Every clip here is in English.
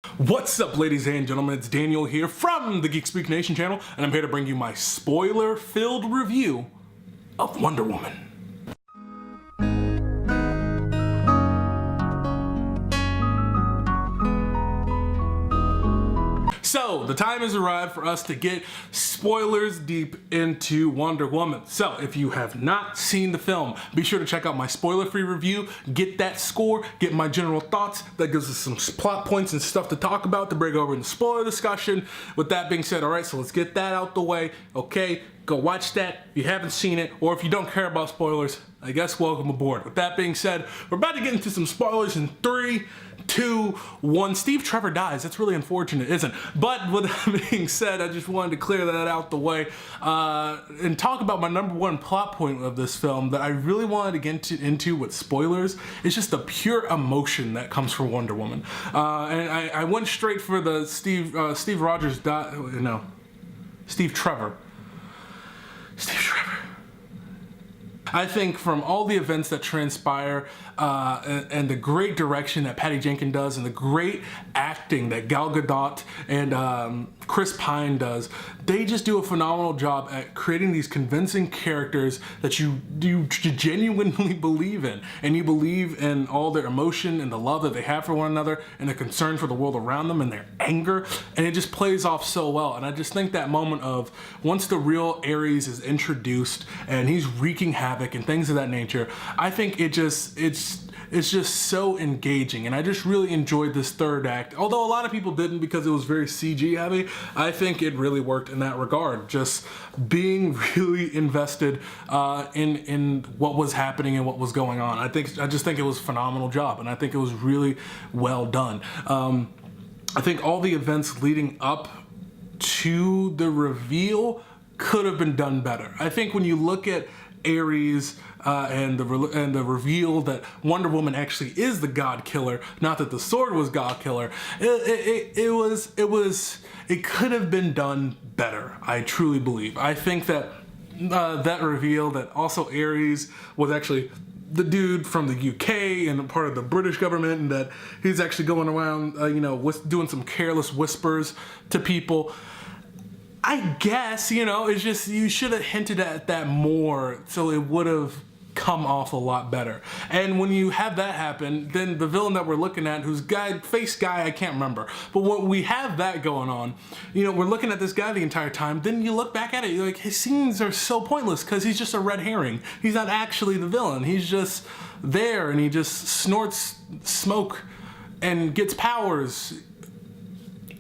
What's up, ladies and gentlemen? It's Daniel here from the GeekSpeakNation channel, and I'm here to bring you my spoiler-filled review of Wonder Woman. So, the time has arrived for us to get spoilers deep into Wonder Woman. So, if you have not seen the film, be sure to check out my spoiler-free review, get that score, get my general thoughts. That gives us some plot points and stuff to talk about to bring over in the spoiler discussion. With that being said, alright, so let's get that out the way, okay? Go watch that if you haven't seen it, or if you don't care about spoilers, I guess welcome aboard. With that being said, we're about to get into some spoilers in 3, 2, 1. Steve Trevor dies. That's really unfortunate, isn't it? But with that being said, I just wanted to clear that out the way and talk about my number one plot point of this film that I really wanted to get into with spoilers. It's just the pure emotion that comes from Wonder Woman. And I went straight for the Steve Trevor. I think from all the events that transpire and the great direction that Patty Jenkins does and the great acting that Gal Gadot and Chris Pine does, they just do a phenomenal job at creating these convincing characters that you genuinely believe in. And you believe in all their emotion and the love that they have for one another and the concern for the world around them and their anger. And it just plays off so well. And I just think that moment of once the real Ares is introduced and he's wreaking havoc and things of that nature, I think it's just so engaging, and I just really enjoyed this third act. Although a lot of people didn't because it was very CG heavy, I think it really worked in that regard. Just being really invested in what was happening and what was going on. I just think it was a phenomenal job, and I think it was really well done. I think all the events leading up to the reveal could have been done better. I think when you look at Ares and the reveal that Wonder Woman actually is the God Killer, not that the sword was God Killer, it could have been done better. I truly believe. I think that that reveal that also Ares was actually the dude from the UK and part of the British government, and that he's actually going around, doing some careless whispers to people. I guess, it's just, you should have hinted at that more so it would have come off a lot better. And when you have that happen, then the villain that we're looking at, who's face guy, I can't remember. But when we have that going on, we're looking at this guy the entire time, then you look back at it, you're like, his scenes are so pointless because he's just a red herring. He's not actually the villain. He's just there and he just snorts smoke and gets powers.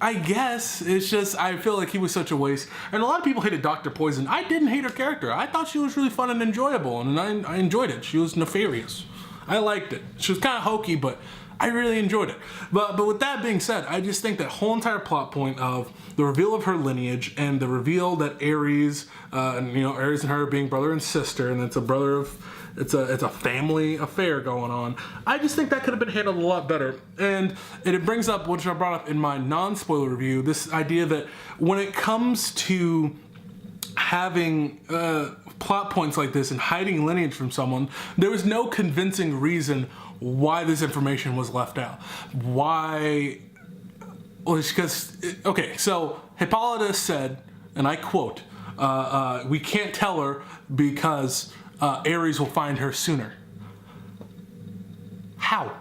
I guess it's just, I feel like he was such a waste. And a lot of people hated Dr. Poison. I didn't hate her character. I thought she was really fun and enjoyable, and I enjoyed it. She was nefarious. I liked it. She was kind of hokey, but I really enjoyed it. But with that being said, I just think that whole entire plot point of the reveal of her lineage and the reveal that Ares, Ares and her being brother and sister, and it's a family affair going on. I just think that could have been handled a lot better. And it brings up, which I brought up in my non-spoiler review, this idea that when it comes to having plot points like this and hiding lineage from someone, there was no convincing reason why this information was left out. Why? Well, it's because, okay, so Hippolytus said, and I quote, we can't tell her because Ares will find her sooner. How?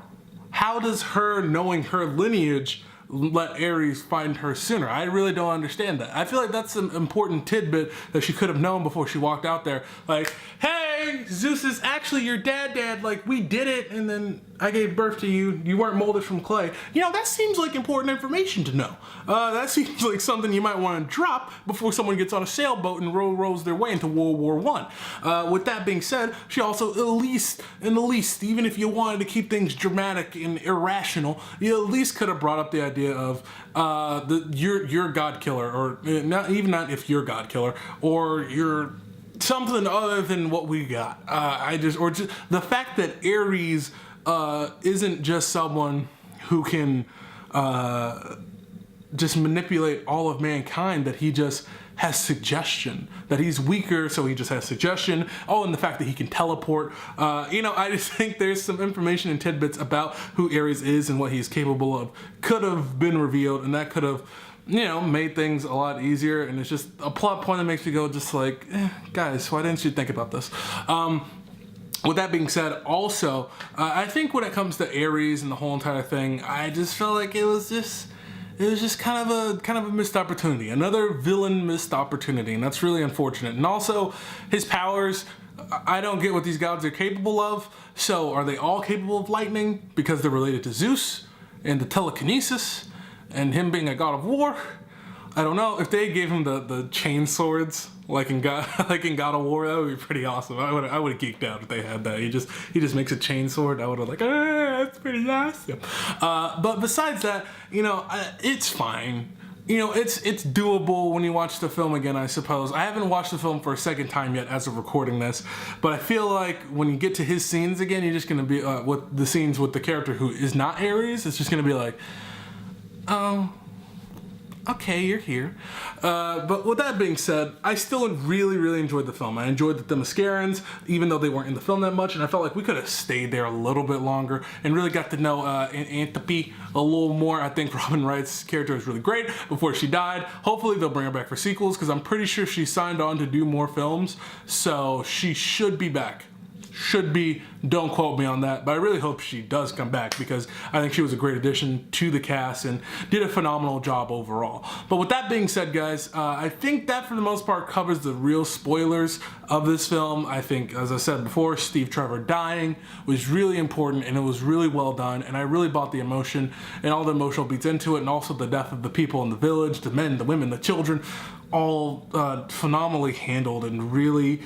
How does her knowing her lineage let Ares find her sooner? I really don't understand that. I feel like that's an important tidbit that she could have known before she walked out there. Like, hey, Zeus is actually your dad, like, we did it, and then I gave birth to you. You weren't molded from clay. That seems like important information to know. That seems like something you might want to drop before someone gets on a sailboat and rows their way into World War I. With that being said, she also, at least, even if you wanted to keep things dramatic and irrational, you at least could have brought up the idea of you're God Killer, or not if you're God Killer, or you're something other than what we got. Just the fact that Ares isn't just someone who can just manipulate all of mankind, that he just has suggestion, that he's weaker, so he just has suggestion. Oh, and the fact that he can teleport. I just think there's some information and tidbits about who Ares is and what he's capable of could have been revealed, and that could have, made things a lot easier. And it's just a plot point that makes me go just like, guys, why didn't you think about this? With that being said, also, I think when it comes to Ares and the whole entire thing, I just felt like it was just kind of a missed opportunity. Another villain missed opportunity, and that's really unfortunate. And also, his powers, I don't get what these gods are capable of. So are they all capable of lightning because they're related to Zeus and the telekinesis and him being a god of war? I don't know. If they gave him the chain swords like in God of War, that would be pretty awesome. I would have geeked out if they had that. He just makes a chain sword. I would have that's pretty awesome. But besides that, it's fine. It's doable when you watch the film again, I suppose. I haven't watched the film for a second time yet as of recording this, but I feel like when you get to his scenes again, you're just gonna be with the scenes with the character who is not Ares. It's just gonna be like, oh, okay, you're here. But with that being said, I still really, really enjoyed the film. I enjoyed the Themyscirans, even though they weren't in the film that much, and I felt like we could have stayed there a little bit longer and really got to know Antipe a little more. I think Robin Wright's character was really great before she died. Hopefully they'll bring her back for sequels, because I'm pretty sure she signed on to do more films, so she should be back. Should be, don't quote me on that, but I really hope she does come back, because I think she was a great addition to the cast and did a phenomenal job overall. But with that being said, guys, I think that for the most part covers the real spoilers of this film. I think, as I said before, Steve Trevor dying was really important, and it was really well done, and I really bought the emotion and all the emotional beats into it, and also the death of the people in the village, the men, the women, the children, all phenomenally handled, and really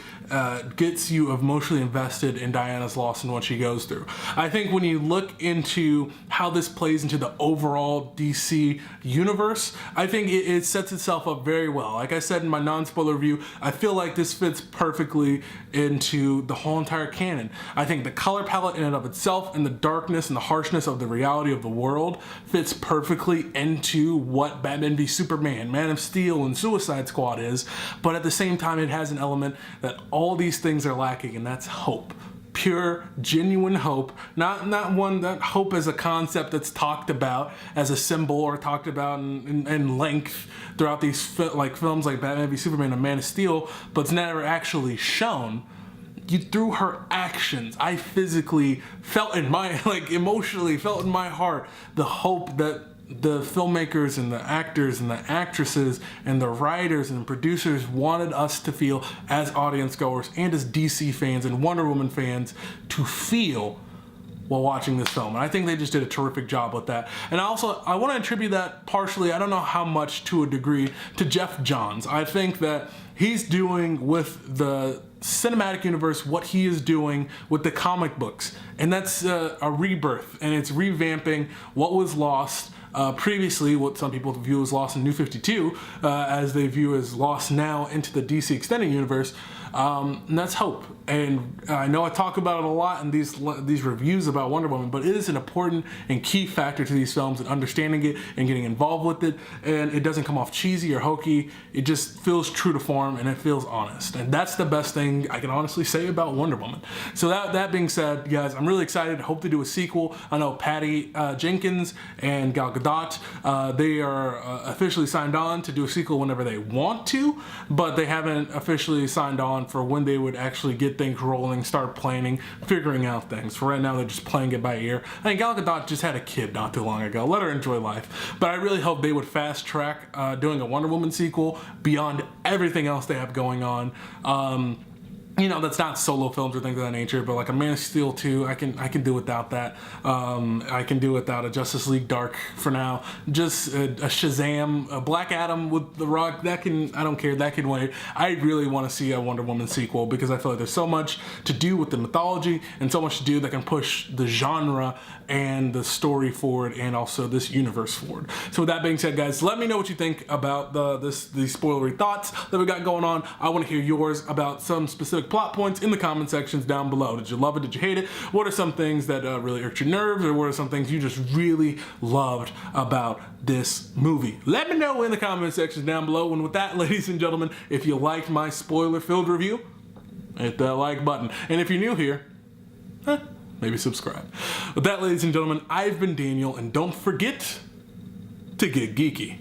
gets you emotionally invested in Diana's loss and what she goes through. I think when you look into how this plays into the overall DC universe, I think it sets itself up very well. Like I said in my non-spoiler review, I feel like this fits perfectly into the whole entire canon. I think the color palette in and of itself, and the darkness and the harshness of the reality of the world, fits perfectly into what Batman v Superman, Man of Steel, and Suicide Squad is, but at the same time it has an element that all these things are lacking, and that's hope. Pure, genuine hope, not one that hope as a concept that's talked about as a symbol or talked about in length throughout these films like Batman v Superman and Man of Steel, but it's never actually shown. Through her actions, I physically felt emotionally felt in my heart the hope that the filmmakers and the actors and the actresses and the writers and producers wanted us to feel as audience goers and as DC fans and Wonder Woman fans to feel while watching this film. And I think they just did a terrific job with that. And I want to attribute that partially, I don't know how much, to a degree, to Jeff Johns. I think that he's doing with the cinematic universe what he is doing with the comic books. And that's a rebirth, and it's revamping what was lost previously, what some people view as lost in New 52, as they view as lost now into the DC Extended Universe. And that's hope. And I know I talk about it a lot in these reviews about Wonder Woman, but it is an important and key factor to these films and understanding it and getting involved with it. And it doesn't come off cheesy or hokey. It just feels true to form, and it feels honest. And that's the best thing I can honestly say about Wonder Woman. So that being said, guys, I'm really excited. I hope to do a sequel. I know Patty Jenkins and Gal Gadot, they are officially signed on to do a sequel whenever they want to, but they haven't officially signed on for when they would actually get things rolling, start planning, figuring out things. For right now, they're just playing it by ear. I think Gal Gadot just had a kid not too long ago. Let her enjoy life. But I really hope they would fast track doing a Wonder Woman sequel beyond everything else they have going on. That's not solo films or things of that nature, but like a Man of Steel 2, I can do without that. I can do without a Justice League Dark for now. Just a Shazam, a Black Adam with The Rock, I don't care, that can wait. I really want to see a Wonder Woman sequel, because I feel like there's so much to do with the mythology and so much to do that can push the genre and the story forward, and also this universe forward. So with that being said, guys, let me know what you think about these spoilery thoughts that we got going on. I want to hear yours about some specific plot points in the comment sections down below. Did you love it? Did you hate it? What are some things that really irked your nerves, or what are some things you just really loved about this movie? Let me know in the comment sections down below. And with that, ladies and gentlemen, if you liked my spoiler-filled review, hit that like button. And if you're new here, maybe subscribe. With that, ladies and gentlemen, I've been Daniel, and don't forget to get geeky.